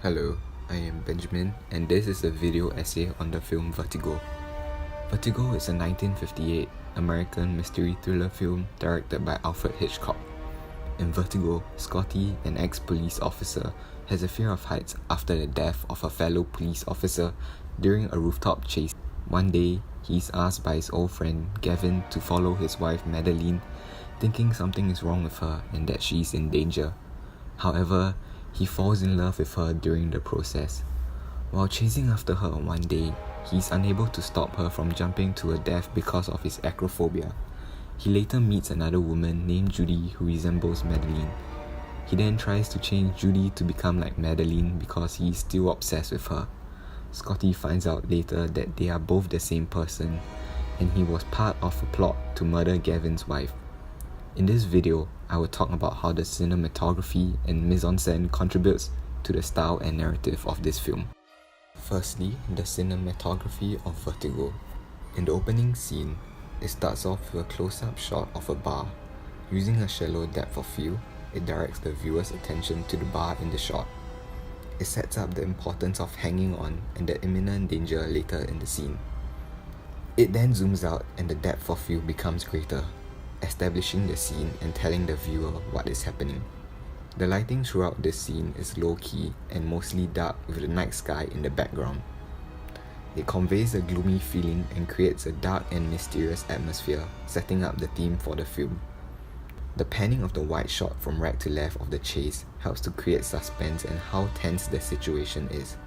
Hello, I am Benjamin, and this is a video essay on the film Vertigo. Vertigo is a 1958 American mystery thriller film directed by Alfred Hitchcock. In Vertigo, Scotty, an ex-police officer, has a fear of heights after the death of a fellow police officer during a rooftop chase. One day, he is asked by his old friend Gavin to follow his wife Madeline, thinking something is wrong with her and that she is in danger. However, he falls in love with her during the process. While chasing after her one day, he is unable to stop her from jumping to her death because of his acrophobia. He later meets another woman named Judy who resembles Madeline. He then tries to change Judy to become like Madeline because he is still obsessed with her. Scotty finds out later that they are both the same person, and he was part of a plot to murder Gavin's wife. In this video, I will talk about how the cinematography and mise-en-scène contributes to the style and narrative of this film. Firstly, the cinematography of Vertigo. In the opening scene, it starts off with a close-up shot of a bar. Using a shallow depth of field, it directs the viewer's attention to the bar in the shot. It sets up the importance of hanging on and the imminent danger later in the scene. It then zooms out and the depth of field becomes greater, establishing the scene and telling the viewer what is happening. The lighting throughout this scene is low-key and mostly dark with the night sky in the background. It conveys a gloomy feeling and creates a dark and mysterious atmosphere, setting up the theme for the film. The panning of the wide shot from right to left of the chase helps to create suspense and how tense the situation is.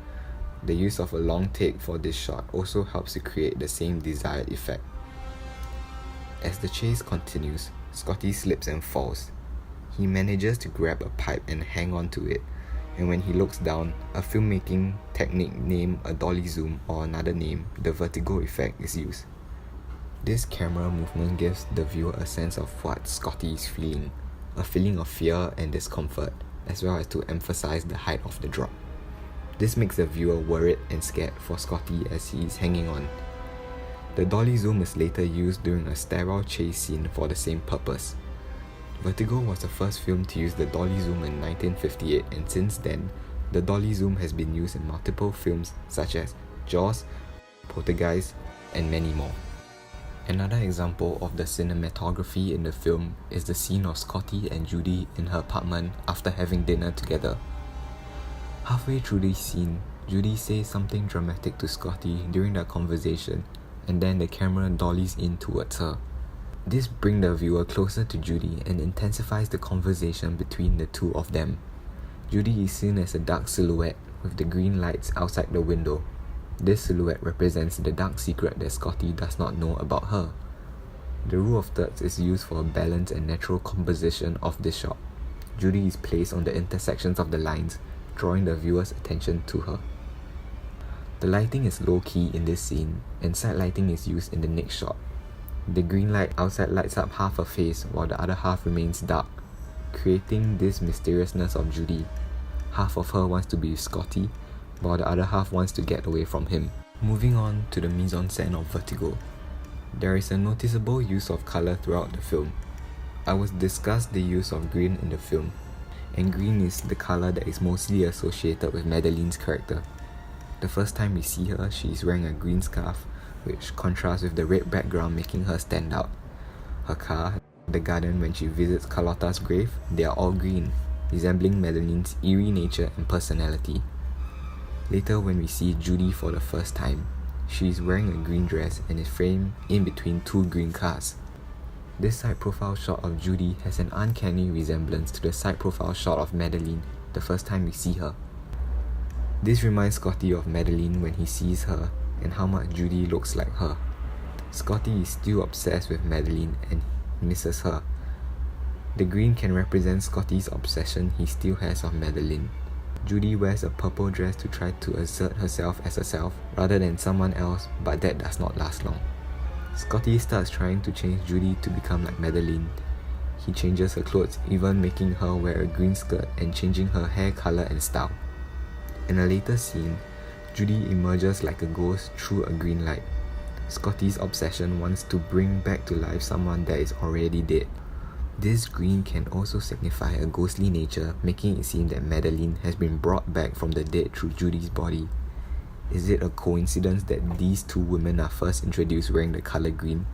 The use of a long take for this shot also helps to create the same desired effect. As the chase continues, Scotty slips and falls. He manages to grab a pipe and hang on to it, and when he looks down, a filmmaking technique named a dolly zoom, or another name, the vertigo effect, is used. This camera movement gives the viewer a sense of what Scotty is feeling, a feeling of fear and discomfort, as well as to emphasize the height of the drop. This makes the viewer worried and scared for Scotty as he is hanging on. The dolly zoom is later used during a sterile chase scene for the same purpose. Vertigo was the first film to use the dolly zoom in 1958, and since then, the dolly zoom has been used in multiple films such as Jaws, Poltergeist, and many more. Another example of the cinematography in the film is the scene of Scotty and Judy in her apartment after having dinner together. Halfway through this scene, Judy says something dramatic to Scotty during their conversation, and then the camera dollies in towards her. This brings the viewer closer to Judy and intensifies the conversation between the two of them. Judy is seen as a dark silhouette with the green lights outside the window. This silhouette represents the dark secret that Scotty does not know about her. The rule of thirds is used for a balanced and natural composition of this shot. Judy is placed on the intersections of the lines, drawing the viewer's attention to her. The lighting is low-key in this scene, and side lighting is used in the next shot. The green light outside lights up half her face while the other half remains dark, creating this mysteriousness of Judy. Half of her wants to be with Scotty, while the other half wants to get away from him. Moving on to the mise-en-scène of Vertigo. There is a noticeable use of colour throughout the film. I will discuss the use of green in the film, and green is the colour that is mostly associated with Madeline's character. The first time we see her, she is wearing a green scarf, which contrasts with the red background, making her stand out. Her car, the garden when she visits Carlotta's grave, they are all green, resembling Madeline's eerie nature and personality. Later, when we see Judy for the first time, she is wearing a green dress and is framed in between two green cars. This side profile shot of Judy has an uncanny resemblance to the side profile shot of Madeline the first time we see her. This reminds Scotty of Madeline when he sees her and how much Judy looks like her. Scotty is still obsessed with Madeline and misses her. The green can represent Scotty's obsession he still has of Madeline. Judy wears a purple dress to try to assert herself as herself rather than someone else, but that does not last long. Scotty starts trying to change Judy to become like Madeline. He changes her clothes, even making her wear a green skirt and changing her hair color and style. In a later scene, Judy emerges like a ghost through a green light. Scotty's obsession wants to bring back to life someone that is already dead. This green can also signify a ghostly nature, making it seem that Madeline has been brought back from the dead through Judy's body. Is it a coincidence that these two women are first introduced wearing the colour green?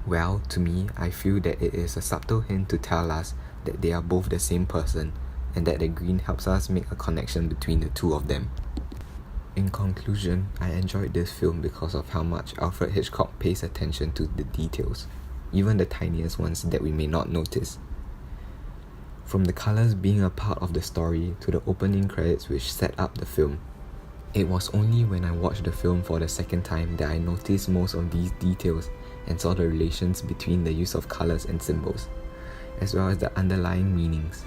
Well, to me, I feel that it is a subtle hint to tell us that they are both the same person, and that the green helps us make a connection between the two of them. In conclusion, I enjoyed this film because of how much Alfred Hitchcock pays attention to the details, even the tiniest ones that we may not notice. From the colours being a part of the story to the opening credits which set up the film, it was only when I watched the film for the second time that I noticed most of these details and saw the relations between the use of colours and symbols, as well as the underlying meanings.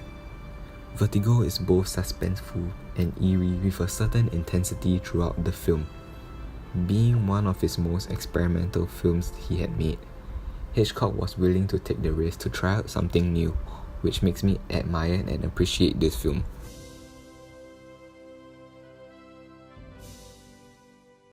Vertigo is both suspenseful and eerie with a certain intensity throughout the film. Being one of his most experimental films he had made, Hitchcock was willing to take the risk to try out something new, which makes me admire and appreciate this film.